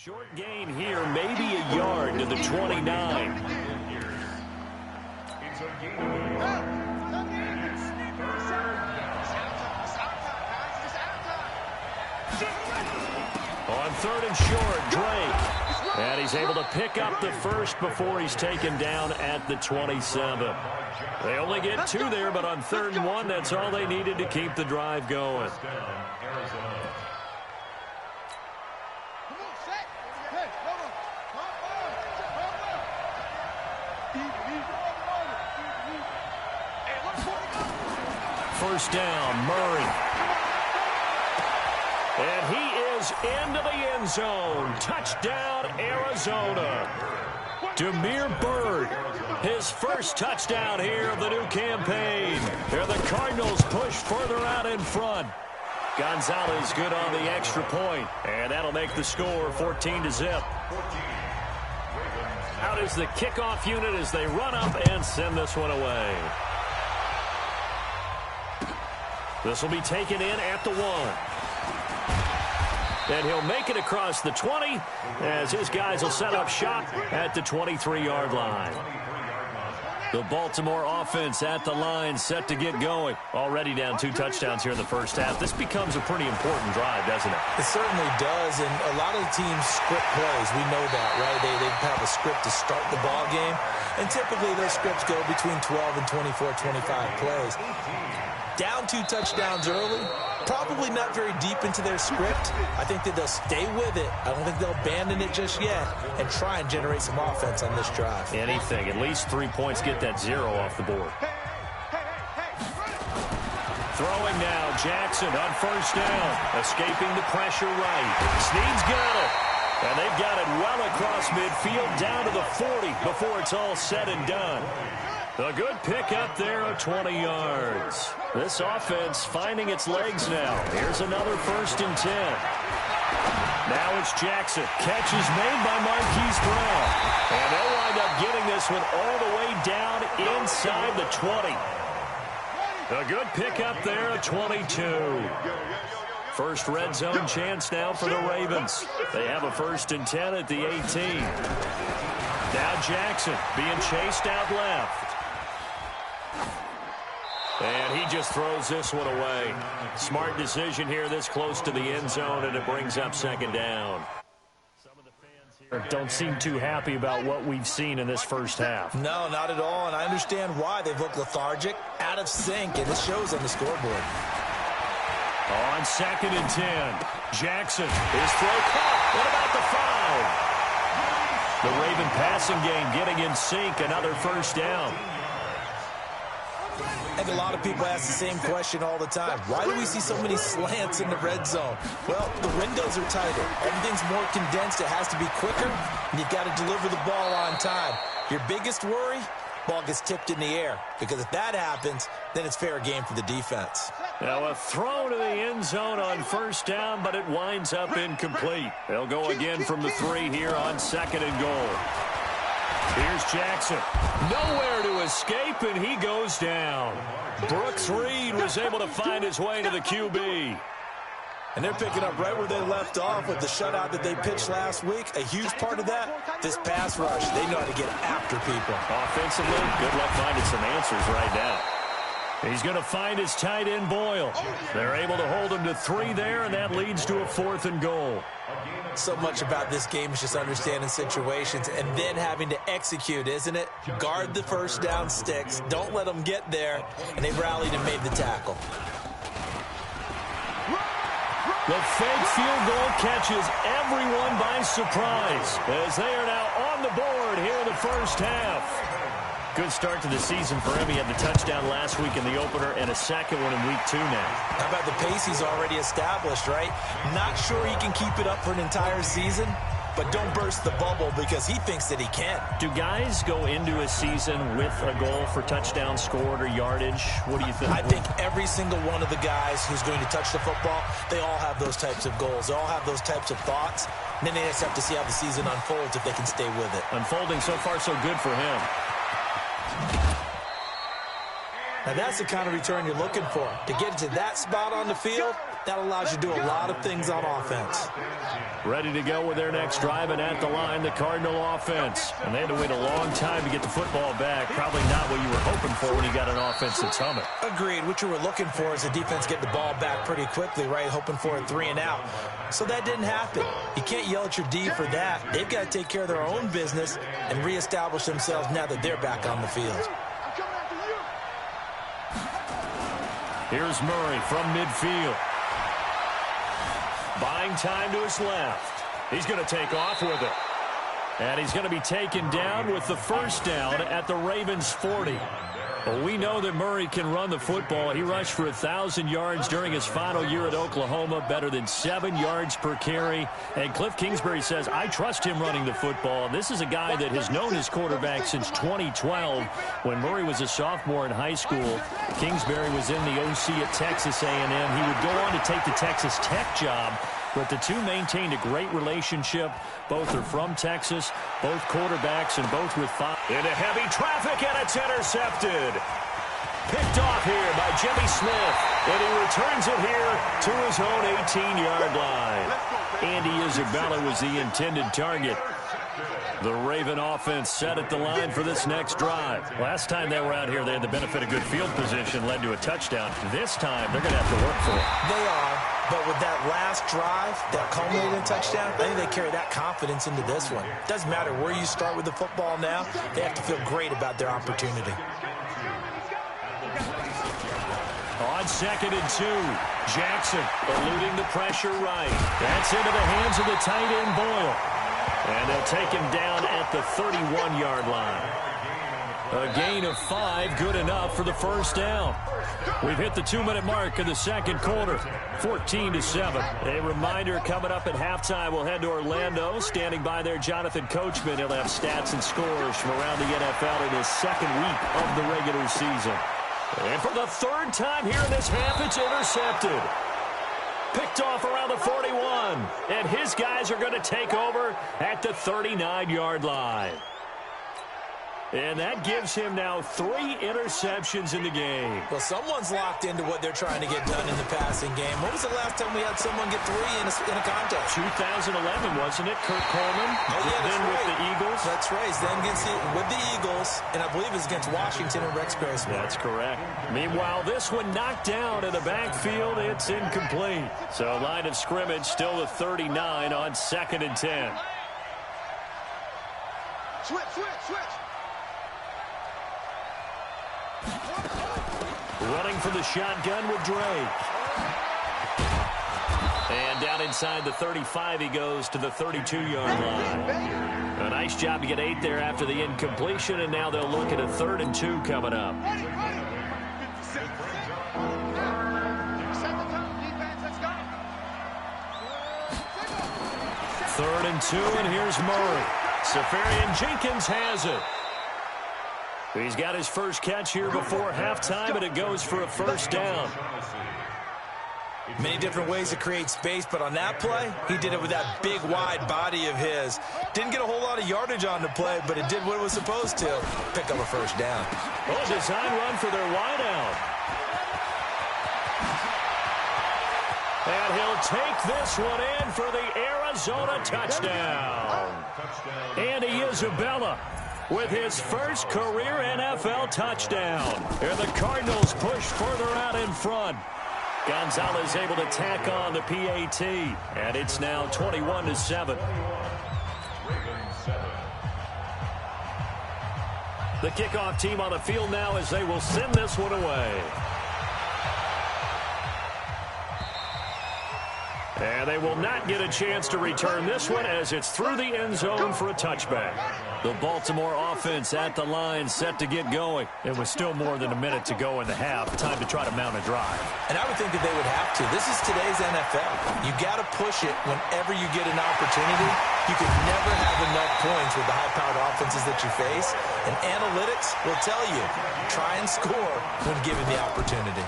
Short gain here, maybe a yard to the 29. On third and short, Drake. And he's able to pick up the first before he's taken down at the 27. They only get 2 there, but on 3rd and 1, that's all they needed to keep the drive going. First down, Murray. And he is into the end zone. Touchdown, Arizona. Damiere Byrd, his first touchdown here of the new campaign. Here the Cardinals push further out in front. Gonzalez good on the extra point, and that'll make the score 14-0. Out is the kickoff unit as they run up and send this one away. This will be taken in at the 1. And he'll make it across the 20 as his guys will set up shop at the 23-yard line. The Baltimore offense at the line set to get going. Already down 2 touchdowns here in the first half. This becomes a pretty important drive, doesn't it? It certainly does, and a lot of the teams script plays. We know that, right? They have a script to start the ball game, and typically those scripts go between 12 and 24, 25 plays. Down 2 touchdowns early, probably not very deep into their script. I think that they'll stay with it. I don't think they'll abandon it just yet and try and generate some offense on this drive. Anything. At least 3 points, get that 0 off the board. Throwing now, Jackson on first down. Escaping the pressure right. Snead's got it. And they've got it well across midfield down to the 40 before it's all said and done. A good pickup there of 20 yards. This offense finding its legs now. Here's another 1st and 10. Now it's Jackson. Catch is made by Marquise Brown. And they'll wind up getting this one all the way down inside the 20. A good pickup there of 22. First red zone chance now for the Ravens. They have a 1st and 10 at the 18. Now Jackson being chased out left. And he just throws this one away. Smart decision here this close to the end zone, and it brings up 2nd down. Some of the fans here don't seem too happy about what we've seen in this first half. No, not at all, and I understand why. They've looked lethargic, out of sync, and it shows on the scoreboard. On 2nd and 10, Jackson, his throw caught. What about the 5? The Raven passing game getting in sync, another 1st down. I think a lot of people ask the same question all the time. Why do we see so many slants in the red zone? Well, the windows are tighter. Everything's more condensed. It has to be quicker, and you've got to deliver the ball on time. Your biggest worry, ball gets tipped in the air, because if that happens, then it's fair game for the defense. Now a throw to the end zone on 1st down, but it winds up incomplete. They'll go again from the 3 here on 2nd and goal. Here's Jackson. Nowhere to escape, and he goes down. Brooks Reed was able to find his way to the QB. And they're picking up right where they left off with the shutout that they pitched last week. A huge part of that, this pass rush. They know how to get after people. Offensively, good luck finding some answers right now. He's going to find his tight end, Boyle. They're able to hold him to 3 there, and that leads to a 4th and goal. So much about this game is just understanding situations and then having to execute, isn't it? Guard the 1st down sticks. Don't let them get there. And they rallied and made the tackle. The fake field goal catches everyone by surprise as they are now on the board here in the first half. Good start to the season for him. He had the touchdown last week in the opener and a second one in week 2 now. How about the pace he's already established, right? Not sure he can keep it up for an entire season, but don't burst the bubble because he thinks that he can. Do guys go into a season with a goal for touchdown scored or yardage? What do you think? I think every single one of the guys who's going to touch the football, they all have those types of goals. They all have those types of thoughts. And then they just have to see how the season unfolds if they can stay with it. Unfolding so far so good for him. Now that's the kind of return you're looking for. To get to that spot on the field, That allows you to do a lot of things on offense. Ready to go with their next drive, and at the line, the Cardinal offense. And they had to wait a long time to get the football back. Probably not what you were hoping for when you got an offense that's humming. Agreed. What you were looking for is the defense get the ball back pretty quickly, right? Hoping for a 3 and out. So that didn't happen. You can't yell at your D for that. They've got to take care of their own business and reestablish themselves now that they're back on the field. Here's Murray from midfield. Buying time to his left. He's going to take off with it. And he's going to be taken down with the first down at the Ravens' 40. Well, we know that Murray can run the football. He rushed for 1,000 yards during his final year at Oklahoma, better than 7 yards per carry. And Cliff Kingsbury says, I trust him running the football. This is a guy that has known his quarterback since 2012 when Murray was a sophomore in high school. Kingsbury was in the OC at Texas A&M. He would go on to take the Texas Tech job, but the two maintained a great relationship. Both are from Texas, both quarterbacks, and both with 5. Into heavy traffic, and it's intercepted. Picked off here by Jimmy Smith, and he returns it here to his own 18-yard line. Andy Isabella was the intended target. The Raven offense set at the line for this next drive. Last time they were out here, they had the benefit of good field position, led to a touchdown. This time, they're going to have to work for it. They are, but with that last drive, that culminating touchdown, I think they carry that confidence into this one. Doesn't matter where you start with the football now, they have to feel great about their opportunity. On 2nd and 2, Jackson eluding the pressure right. That's into the hands of the tight end, Boyle. And they'll take him down at the 31-yard line. A gain of 5, good enough for the first down. We've hit the 2-minute mark of the second quarter, 14-7. A reminder coming up at halftime, we'll head to Orlando. Standing by there, Jonathan Coachman. He'll have stats and scores from around the NFL in his second week of the regular season. And for the third time here in this half, it's intercepted. Picked off around the 41. And his guys are going to take over at the 39-yard line. And that gives him now 3 interceptions in the game. Well, someone's locked into what they're trying to get done in the passing game. When was the last time we had someone get 3 in a contest? 2011, wasn't it? Kurt Coleman. Oh, yeah, then right. with the Eagles. That's right. Then with the Eagles, and I believe it was against Washington and Rex Grossman. That's correct. Meanwhile, this one knocked down in the backfield. It's incomplete. So line of scrimmage still the 39 on 2nd and 10. Switch. Running for the shotgun with Drake. And down inside the 35, he goes to the 32-yard line. A nice job to get 8 there after the incompletion, and now they'll look at a 3rd and 2 coming up. Third and 2, and here's Murray. Safarian Jenkins has it. He's got his first catch here before halftime, and it goes for a first down. Many different ways to create space, but on that play, he did it with that big, wide body of his. Didn't get a whole lot of yardage on the play, but it did what it was supposed to. Pick up a first down. Oh, design run for their wideout. And he'll take this one in for the Arizona touchdown. Andy Isabella with his first career NFL touchdown. And the Cardinals push further out in front. Gonzalez able to tack on the PAT. And it's now 21-7. The kickoff team on the field now as they will send this one away. And they will not get a chance to return this one as it's through the end zone for a touchback. The Baltimore offense at the line set to get going. It was still more than a minute to go in the half. Time to try to mount a drive. And I would think that they would have to. This is today's NFL. You got to push it whenever you get an opportunity. You can never have enough points with the high-powered offenses that you face. And analytics will tell you, try and score when given the opportunity.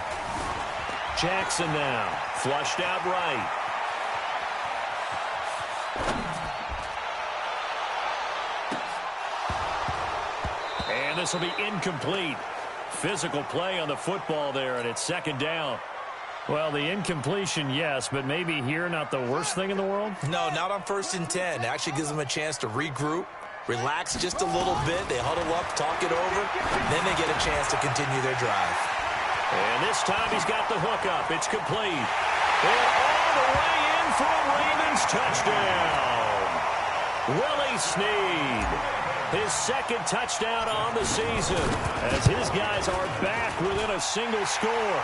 Jackson now, flushed out right. And this will be incomplete. Physical play on the football there, and it's 2nd down. Well, the incompletion, yes, but maybe here not the worst thing in the world? No, not on 1st and 10. It actually gives them a chance to regroup, relax just a little bit. They huddle up, talk it over, then they get a chance to continue their drive. And this time he's got the hook up. It's complete. And all the way in for a Ravens touchdown. Willie Snead. His 2nd touchdown on the season as his guys are back within a single score.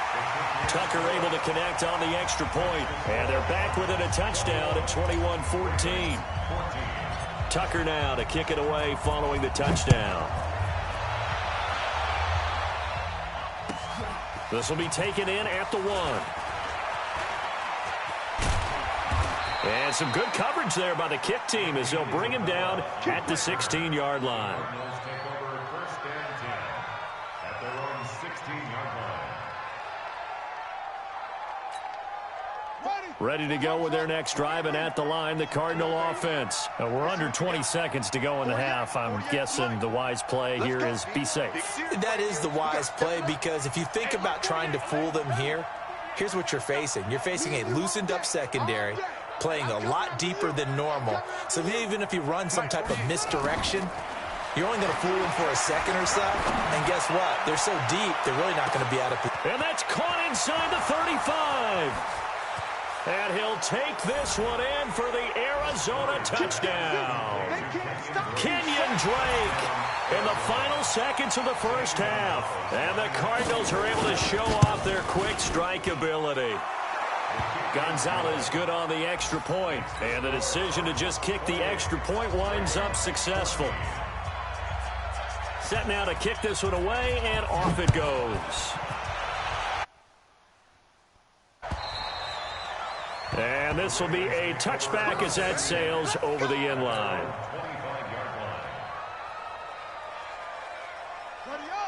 Tucker able to connect on the extra point, and they're back within a touchdown at 21-14. Tucker now to kick it away following the touchdown. This will be taken in at the 1. And some good coverage there by the kick team as they'll bring him down at the 16-yard line. Ready to go with their next drive, and at the line, the Cardinal offense. We're under 20 seconds to go in the half. I'm guessing the wise play here is be safe. That is the wise play, because if you think about trying to fool them here, here's what you're facing. You're facing a loosened up secondary, playing a lot deeper than normal. So even if you run some type of misdirection, you're only going to fool them for a second or so. And guess what? They're so deep, they're really not going to be out of position. And that's caught inside the 35. And he'll take this one in for the Arizona touchdown. Kenyon Drake in the final seconds of the first half. And the Cardinals are able to show off their quick strike ability. Gonzalez good on the extra point. And the decision to just kick the extra point winds up successful. Set now to kick this one away, and off it goes. And this will be a touchback as that sails over the end line.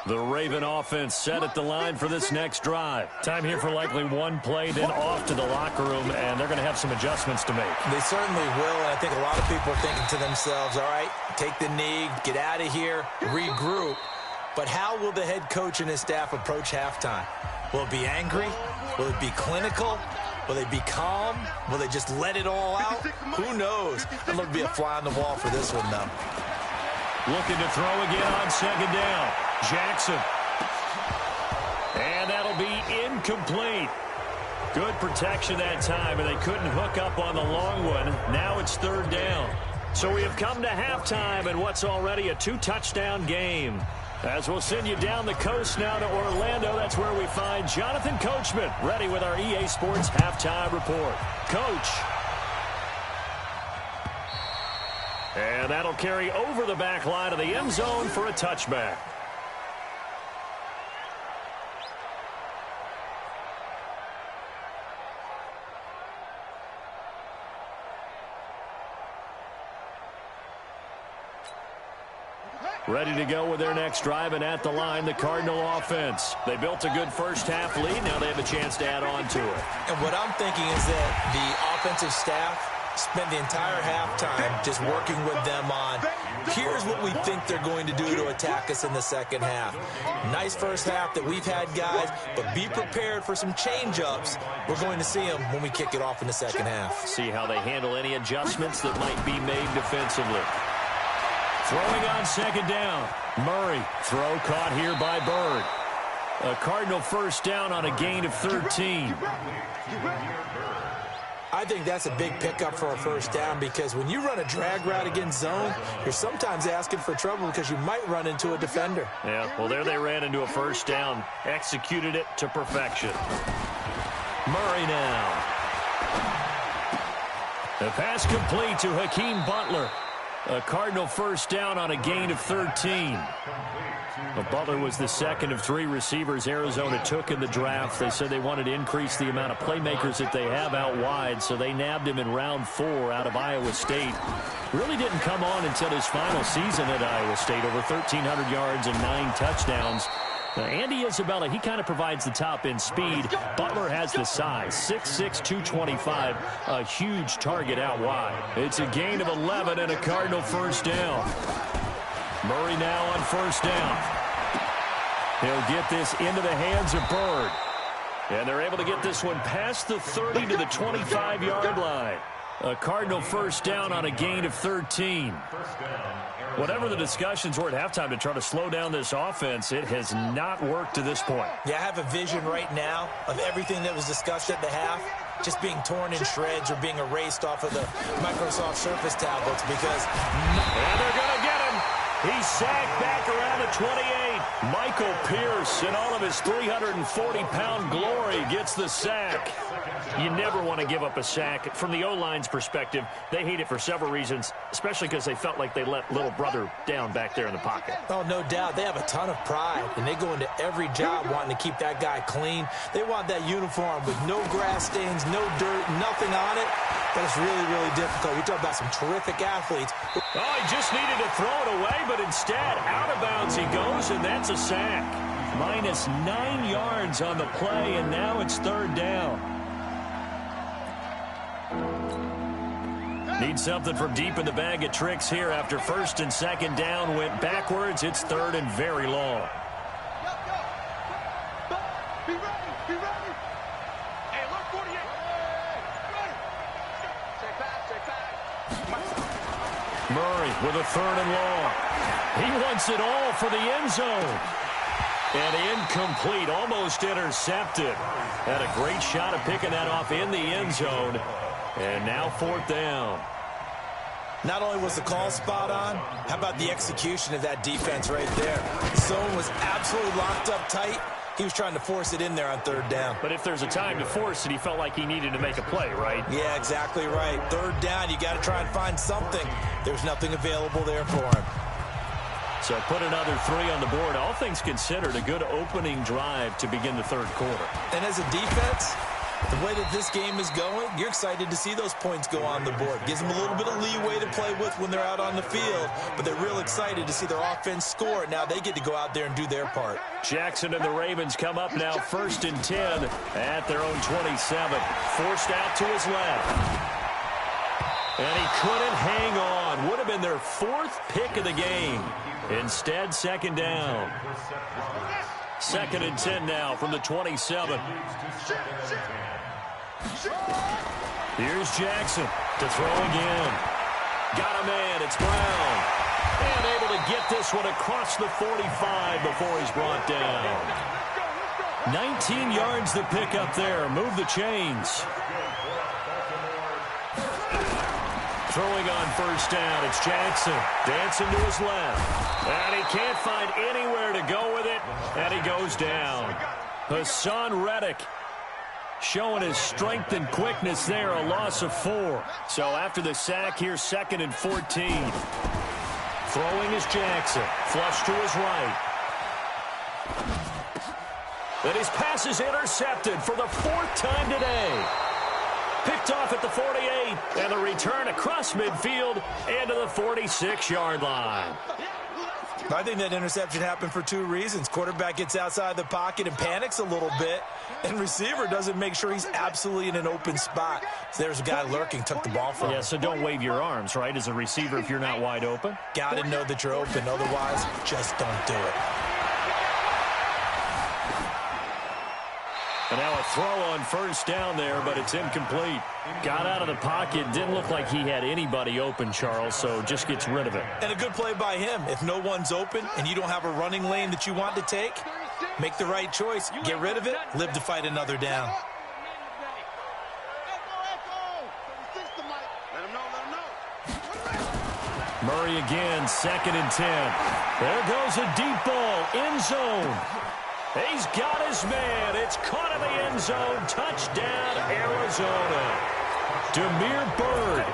The Raven offense set at the line for this next drive. Time here for likely one play, then off to the locker room, and they're going to have some adjustments to make. They certainly will, and I think a lot of people are thinking to themselves, all right, take the knee, get out of here, regroup. But how will the head coach and his staff approach halftime? Will it be angry? Will it be clinical? Will they be calm? Will they just let it all out? Who knows? I'd love to be a fly on the wall for this one, though. Looking to throw again on 2nd down. Jackson. And that'll be incomplete. Good protection that time, and they couldn't hook up on the long one. Now it's 3rd down. So we have come to halftime in what's already a 2-touchdown game. As we'll send you down the coast now to Orlando, that's where we find Jonathan Coachman, ready with our EA Sports Halftime Report. Coach. And that'll carry over the back line of the end zone for a touchback. Ready to go with their next drive, and at the line, the Cardinal offense. They built a good first half lead. Now they have a chance to add on to it. And what I'm thinking is that the offensive staff spent the entire halftime just working with them on, here's what we think they're going to do to attack us in the second half. Nice first half that we've had, guys, but be prepared for some change-ups. We're going to see them when we kick it off in the second half. See how they handle any adjustments that might be made defensively. Throwing on 2nd down. Murray. Throw caught here by Bird. A Cardinal first down on a gain of 13. I think that's a big pickup for a first down, because when you run a drag route against zone, you're sometimes asking for trouble because you might run into a defender. Yeah, well, there they ran into a first down. Executed it to perfection. Murray now. The pass complete to Hakeem Butler. A Cardinal first down on a gain of 13. Butler was the second of 3 receivers Arizona took in the draft. They said they wanted to increase the amount of playmakers that they have out wide, so they nabbed him in round 4 out of Iowa State. Really didn't come on until his final season at Iowa State, over 1,300 yards and 9 touchdowns. Andy Isabella, he kind of provides the top end speed. Butler has the size, 6'6", 225, a huge target out wide. It's a gain of 11 and a Cardinal first down. Murray now on first down. He'll get this into the hands of Bird. And they're able to get this one past the 30 to the 25-yard line. A Cardinal first down on a gain of 13. Whatever the discussions were at halftime to try to slow down this offense, it has not worked to this point. Yeah, I have a vision right now of everything that was discussed at the half just being torn in shreds or being erased off of the Microsoft Surface tablets because... And they're going to get him. He's sacked back around the 28. Michael Pierce, in all of his 340-pound glory, gets the sack. You never want to give up a sack. From the O-line's perspective, they hate it for several reasons, especially because they felt like they let little brother down back there in the pocket. Oh, no doubt. They have a ton of pride, and they go into every job wanting to keep that guy clean. They want that uniform with no grass stains, no dirt, nothing on it. But it's really, really difficult. We talk about some terrific athletes. Oh, he just needed to throw it away, but instead, out of bounds he goes, and that's a sack. Minus 9 yards on the play, and now it's third down. Need something from deep in the bag of tricks here after first and second down went backwards. It's third and very long. Be ready. Hey, look, 48. Check back. Murray with a third and long. He wants it all for the end zone. And incomplete, almost intercepted. Had a great shot of picking that off in the end zone. And now fourth down. Not only was the call spot on, how about the execution of that defense right there? The zone was absolutely locked up tight. He was trying to force it in there on third down. But if there's a time to force it, he felt like he needed to make a play, right? Yeah, exactly right. Third down, you got to try and find something. There's nothing available there for him. So put another 3 on the board. All things considered, a good opening drive to begin the third quarter. And as a defense, the way that this game is going, you're excited to see those points go on the board. Gives them a little bit of leeway to play with when they're out on the field, but they're real excited to see their offense score. Now they get to go out there and do their part. Jackson and the Ravens come up now first and 10 at their own 27. Forced out to his left. And he couldn't hang on. Would have been their fourth pick of the game. Instead, second down. Second and 10 now from the 27. Here's Jackson to throw again. Got a man. It's Brown. And able to get this one across the 45 before he's brought down. 19 yards the pick up there. Move the chains. Throwing on first down, it's Jackson. Dancing to his left. And he can't find anywhere to go with it. And he goes down. Hassan Reddick showing his strength and quickness there, a loss of 4. So after the sack, here's second and 14. Throwing is Jackson. Flush to his right. And his pass is intercepted for the 4th time today. Picked off at the 48, and the return across midfield into the 46-yard line. I think that interception happened for 2 reasons. Quarterback gets outside the pocket and panics a little bit, and receiver doesn't make sure he's absolutely in an open spot. So there's a guy lurking, took the ball from him. Yeah, so don't wave your arms, right, as a receiver if you're not wide open? Got to know that you're open. Otherwise, just don't do it. And now a throw on first down there, but it's incomplete. Got out of the pocket. Didn't look like he had anybody open, Charles, so just gets rid of it. And a good play by him. If no one's open and you don't have a running lane that you want to take, make the right choice. Get rid of it. Live to fight another down. Murray again, second and 10. There goes a deep ball, end zone. He's got his man. It's caught in the end zone. Touchdown, Arizona. Damiere Byrd,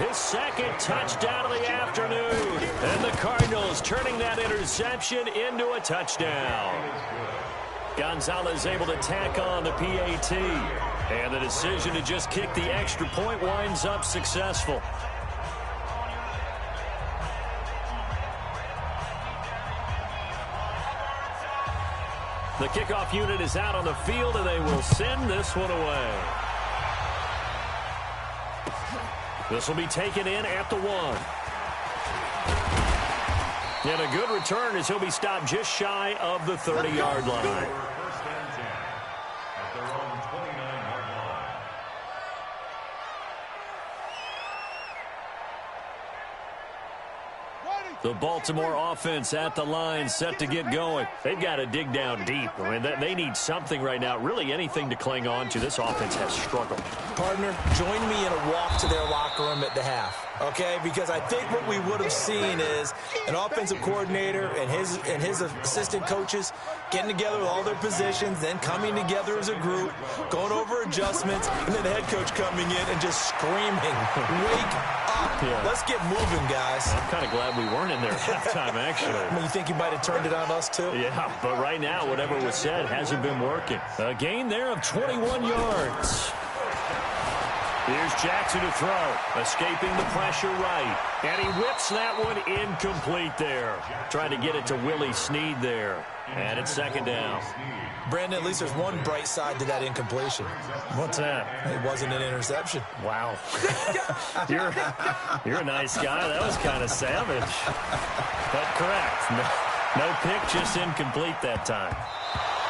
his second touchdown of the afternoon. And the Cardinals turning that interception into a touchdown. Gonzalez able to tack on the PAT. And the decision to just kick the extra point winds up successful. The kickoff unit is out on the field, and they will send this one away. This will be taken in at the 1. And a good return as he'll be stopped just shy of the 30-yard line. The Baltimore offense at the line, set to get going. They've got to dig down deep. I mean, they need something right now, really anything to cling on to. This offense has struggled. Partner, join me in a walk to their locker room at the half, okay? Because I think what we would have seen is an offensive coordinator and his assistant coaches getting together with all their positions, then coming together as a group, going over adjustments, and then the head coach coming in and just screaming, "Wake up. Yeah. Let's get moving, guys." I'm kind of glad we weren't in there at halftime, actually. I mean, you think you might have turned it on us, too? Yeah, but right now, whatever was said hasn't been working. A gain there of 21 yards. Here's Jackson to throw, escaping the pressure right. And he whips that one incomplete there. Trying to get it to Willie Snead there. And it's second down. Brandon, at least there's one bright side to that incompletion. What's that? It wasn't an interception. Wow. You're a nice guy. That was kind of savage. But correct. No pick, just incomplete that time.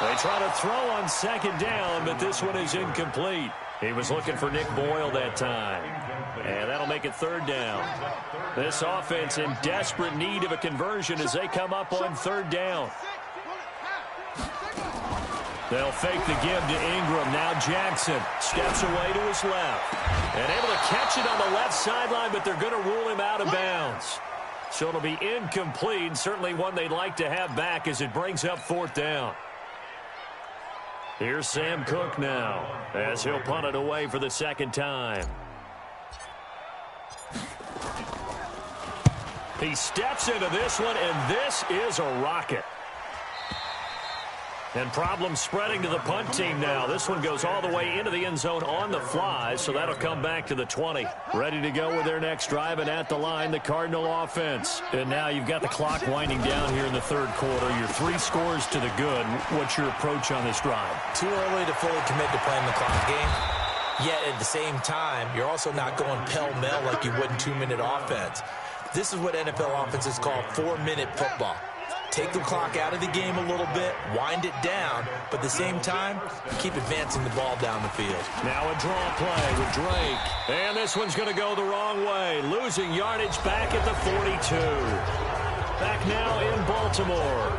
They try to throw on second down, but this one is incomplete. He was looking for Nick Boyle that time. And that'll make it third down. This offense in desperate need of a conversion as they come up on third down. They'll fake the give to Ingram. Now Jackson steps away to his left. And able to catch it on the left sideline, but they're going to rule him out of bounds. So it'll be incomplete. Certainly one they'd like to have back as it brings up fourth down. Here's Sam Cook now as he'll punt it away for the second time. He steps into this one, and this is a rocket. And problems spreading to the punt team now. This one goes all the way into the end zone on the fly, so that'll come back to the 20. Ready to go with their next drive, and at the line, the Cardinal offense. And now you've got the clock winding down here in the third quarter. Your 3 scores to the good. What's your approach on this drive? Too early to fully commit to playing the clock game. Yet at the same time, you're also not going pell-mell like you would in 2-minute offense. This is what NFL offenses call 4-minute football. Take the clock out of the game a little bit, wind it down, but at the same time, keep advancing the ball down the field. Now a draw play with Drake. And this one's going to go the wrong way. Losing yardage back at the 42. Back now in Baltimore.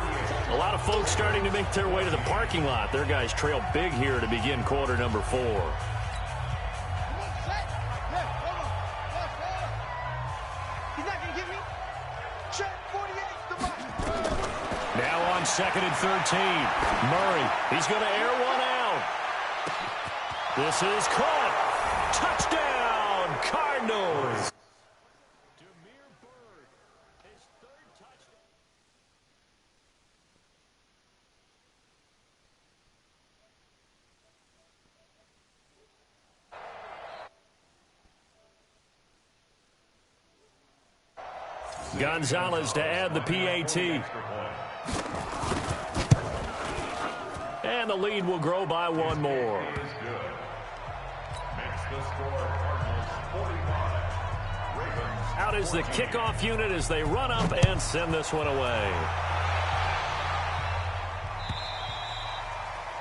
A lot of folks starting to make their way to the parking lot. Their guys trail big here to begin quarter number 4. Second and 13. Murray, he's going to air one out. This is caught. Touchdown, Cardinals. His third touchdown. Gonzalez to add the PAT. And the lead will grow by 1 more. Out is the kickoff unit as they run up and send this one away.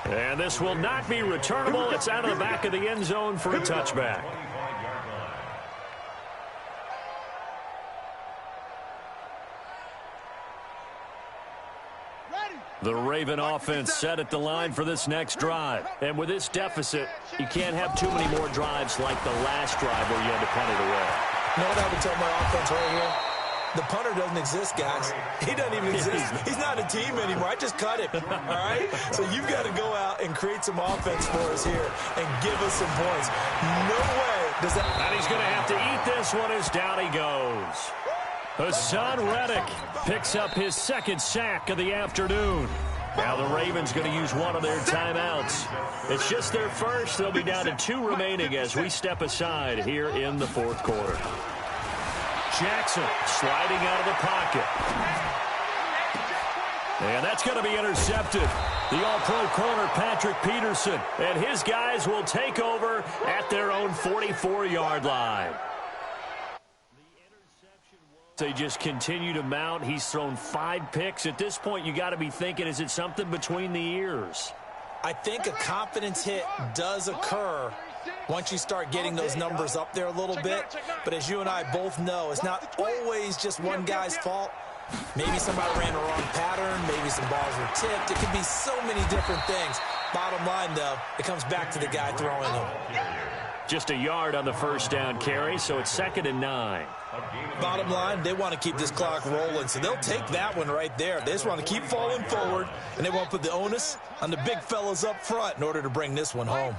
And this will not be returnable. It's out of the back of the end zone for a touchback. The Raven offense set at the line for this next drive. And with this deficit, you can't have too many more drives like the last drive where you had to punt it away. You know what I would tell my offense right here? The punter doesn't exist, guys. He doesn't even exist. He's not a team anymore. I just cut him, all right? So you've got to go out and create some offense for us here and give us some points. No way does that... And he's going to have to eat this one as down he goes. Hassan Reddick picks up his second sack of the afternoon. Now the Ravens going to use one of their timeouts. It's just their first. They'll be down to 2 remaining as we step aside here in the fourth quarter. Jackson sliding out of the pocket. And that's going to be intercepted. The all-pro corner, Patrick Peterson, and his guys will take over at their own 44-yard line. They just continue to mount. He's thrown 5 picks. At this point, you got to be thinking, is it something between the ears? I think a confidence hit does occur once you start getting those numbers up there a little bit. But as you and I both know, it's not always just one guy's fault. Maybe somebody ran the wrong pattern. Maybe some balls were tipped. It could be so many different things. Bottom line, though, it comes back to the guy throwing them. Just a yard on the first down carry, so it's 2nd and 9. Bottom line, they want to keep this clock rolling, so they'll take that one right there. They just want to keep falling forward, and they won't put the onus on the big fellas up front in order to bring this one home.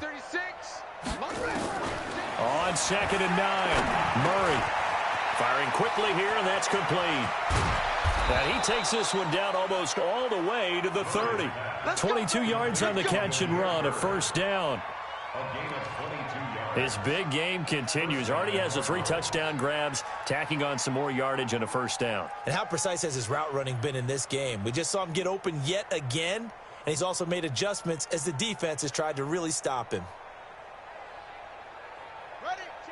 On 2nd and 9, Murray firing quickly here, and that's complete. And he takes this one down almost all the way to the 30. 22 yards on the catch and run, a first down. His big game continues. Already has the 3 touchdown grabs, tacking on some more yardage and a first down. And how precise has his route running been in this game? We just saw him get open yet again, and he's also made adjustments as the defense has tried to really stop him.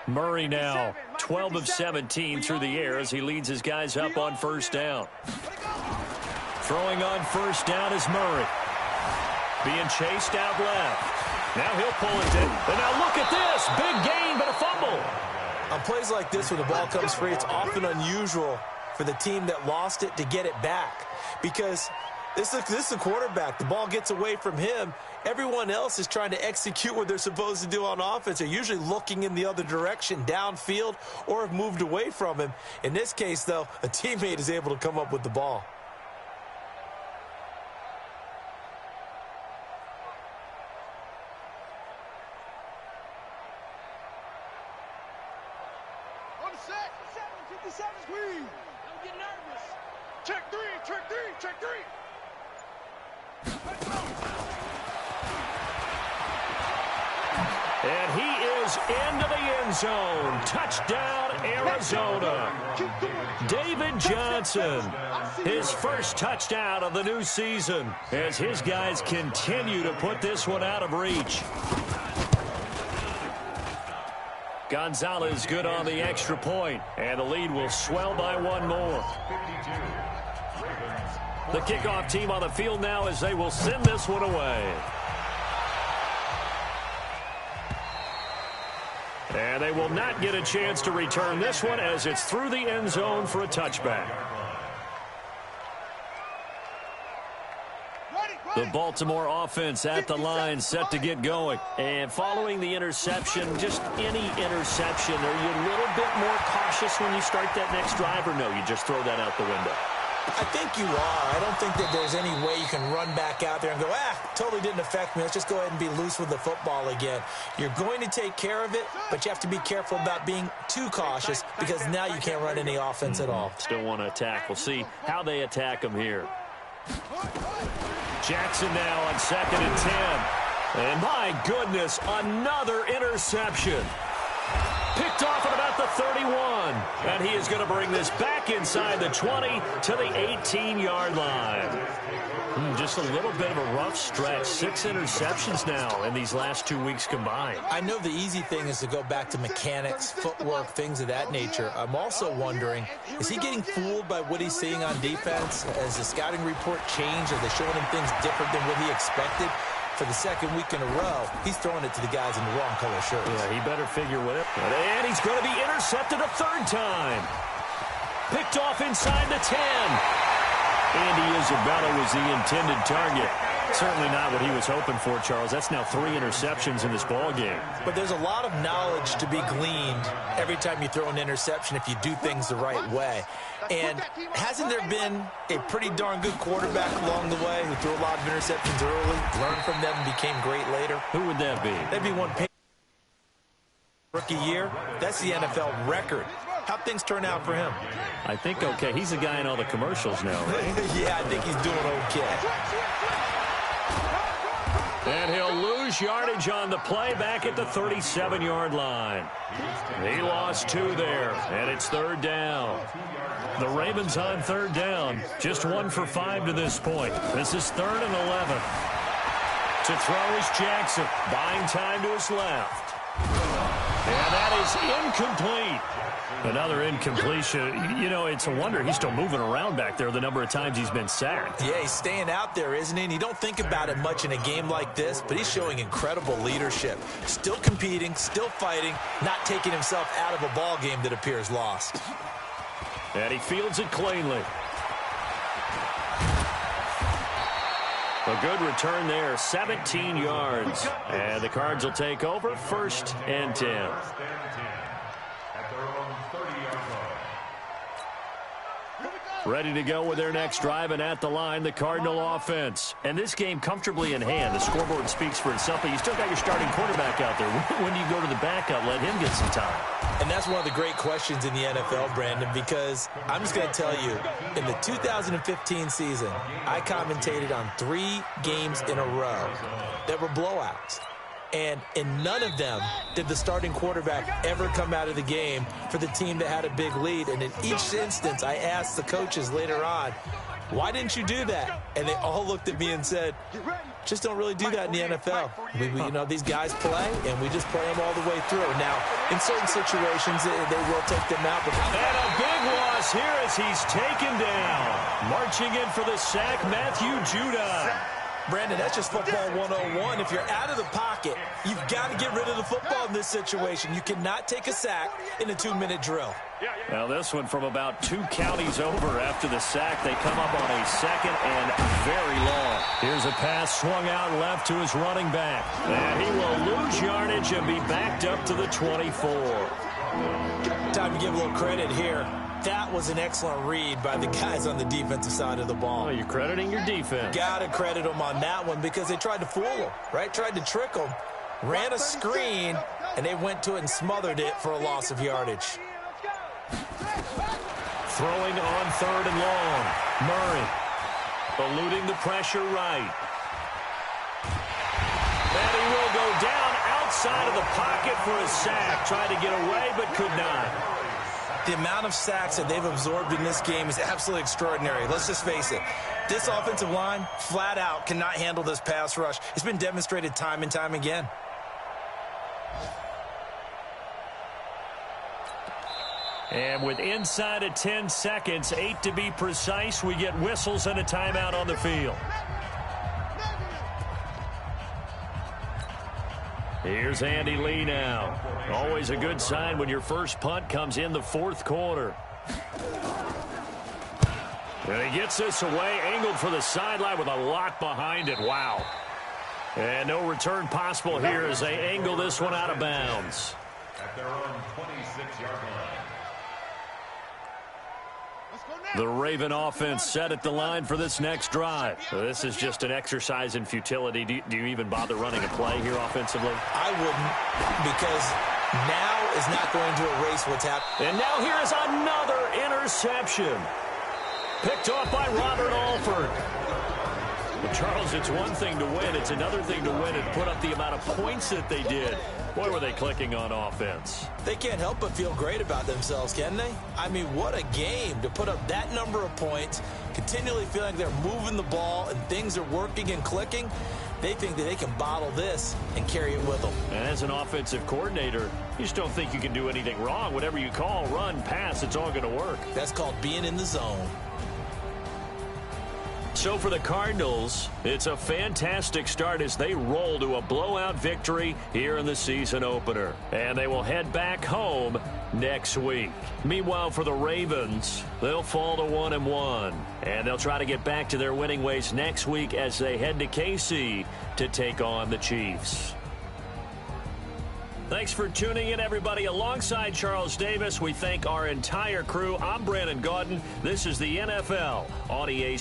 Murray now 12 of 17 through the air as he leads his guys up on first down. Throwing on first down is Murray. Being chased out left. Now he'll pull it in. And now look at this. Big gain, but a fumble. On plays like this where the ball comes free, it's often unusual for the team that lost it to get it back. Because this is a quarterback. The ball gets away from him. Everyone else is trying to execute what they're supposed to do on offense. They're usually looking in the other direction, downfield, or have moved away from him. In this case, though, a teammate is able to come up with the ball. And he is into the end zone. Touchdown, Arizona. David Johnson, his first touchdown of the new season as his guys continue to put this one out of reach. Gonzalez good on the extra point, and the lead will swell by one more. The kickoff team on the field now as they will send this one away. And they will not get a chance to return this one as it's through the end zone for a touchback. The Baltimore offense at the line set to get going. And following the interception, just any interception, are you a little bit more cautious when you start that next drive, or no, you just throw that out the window? I think you are. I don't think that there's any way you can run back out there and go, totally didn't affect me. Let's just go ahead and be loose with the football again. You're going to take care of it, but you have to be careful about being too cautious because now you can't run any offense at all. Still want to attack. We'll see how they attack him here. Jackson now on 2nd and 10. And my goodness, another interception. Picked off at about the 31. And he is going to bring this back inside the 20 to the 18-yard line. Just a little bit of a rough stretch. 6 interceptions now in these last 2 weeks combined. I know the easy thing is to go back to mechanics, footwork, things of that nature. I'm also wondering, is he getting fooled by what he's seeing on defense? Has the scouting report changed? Are they showing him things different than what he expected? For the second week in a row, he's throwing it to the guys in the wrong color shirts. Yeah, he better figure what it. And he's going to be intercepted a 3rd time. Picked off inside the 10. Andy Isabella was the intended target. Certainly not what he was hoping for, Charles. That's now 3 interceptions in this ball game. But there's a lot of knowledge to be gleaned every time you throw an interception if you do things the right way. And hasn't there been a pretty darn good quarterback along the way who threw a lot of interceptions early, learned from them, and became great later? Who would that be? That'd be one rookie year. That's the NFL record. How'd things turn out for him? I think okay. He's the guy in all the commercials now, right? Yeah, I think he's doing okay. And he'll lose yardage on the play back at the 37-yard line. He lost 2 there, and it's 3rd down. The Ravens on 3rd down. Just 1 for 5 to this point. This is 3rd and 11. To throw is Jackson. Buying time to his left. And that is incomplete. Another incompletion. You know, it's a wonder he's still moving around back there the number of times he's been sacked. Yeah, he's staying out there, isn't he? And you don't think about it much in a game like this, but he's showing incredible leadership. Still competing, still fighting, not taking himself out of a ball game that appears lost. And he fields it cleanly. A good return there, 17 yards. And the Cards will take over 1st and 10. Ready to go with their next drive, and at the line, the Cardinal offense. And this game comfortably in hand. The scoreboard speaks for itself, but you still got your starting quarterback out there. When do you go to the backup, let him get some time? And that's one of the great questions in the NFL, Brandon, because I'm just going to tell you, in the 2015 season, I commentated on 3 games in a row that were blowouts. And in none of them did the starting quarterback ever come out of the game for the team that had a big lead. And in each instance, I asked the coaches later on, why didn't you do that? And they all looked at me and said, just don't really do that in the NFL. You know, these guys play, and we just play them all the way through. Now, in certain situations, they will take them out. And a big loss here as he's taken down. Marching in for the sack, Matthew Judah. Brandon, that's just football 101. If you're out of the pocket, you've got to get rid of the football in this situation. You cannot take a sack in a 2-minute drill. Now this one from about 2 counties over after the sack. They come up on a 2nd and very long. Here's a pass swung out left to his running back. And he will lose yardage and be backed up to the 24. Time to give a little credit here. That was an excellent read by the guys on the defensive side of the ball. Oh, you're crediting your defense. Got to credit them on that one because they tried to fool them, right? Tried to trick them. Ran a screen, and they went to it and smothered it for a loss of yardage. Throwing on 3rd and long. Murray eluding the pressure right. And he will go down outside of the pocket for a sack. Tried to get away, but could not. The amount of sacks that they've absorbed in this game is absolutely extraordinary. Let's just face it. This offensive line, flat out, cannot handle this pass rush. It's been demonstrated time and time again. And with inside of 10 seconds, 8 to be precise, we get whistles and a timeout on the field. Here's Andy Lee now. Always a good sign when your first punt comes in the 4th quarter. And he gets this away, angled for the sideline with a lot behind it. Wow. And no return possible here as they angle this one out of bounds. At their own 26-yard line. The Raven offense set at the line for this next drive. This is just an exercise in futility. Do you even bother running a play here offensively? I wouldn't, because now is not going to erase what's happened. And now here is another interception. Picked off by Robert Alford. But Charles, it's one thing to win. It's another thing to win and put up the amount of points that they did. Boy, were they clicking on offense. They can't help but feel great about themselves, can they? I mean, what a game to put up that number of points, continually feeling they're moving the ball and things are working and clicking. They think that they can bottle this and carry it with them. And as an offensive coordinator, you just don't think you can do anything wrong. Whatever you call, run, pass, it's all going to work. That's called being in the zone. So for the Cardinals, it's a fantastic start as they roll to a blowout victory here in the season opener. And they will head back home next week. Meanwhile, for the Ravens, they'll fall to 1-1. And they'll try to get back to their winning ways next week as they head to KC to take on the Chiefs. Thanks for tuning in, everybody. Alongside Charles Davis, we thank our entire crew. I'm Brandon Gaudin. This is the NFL on EA.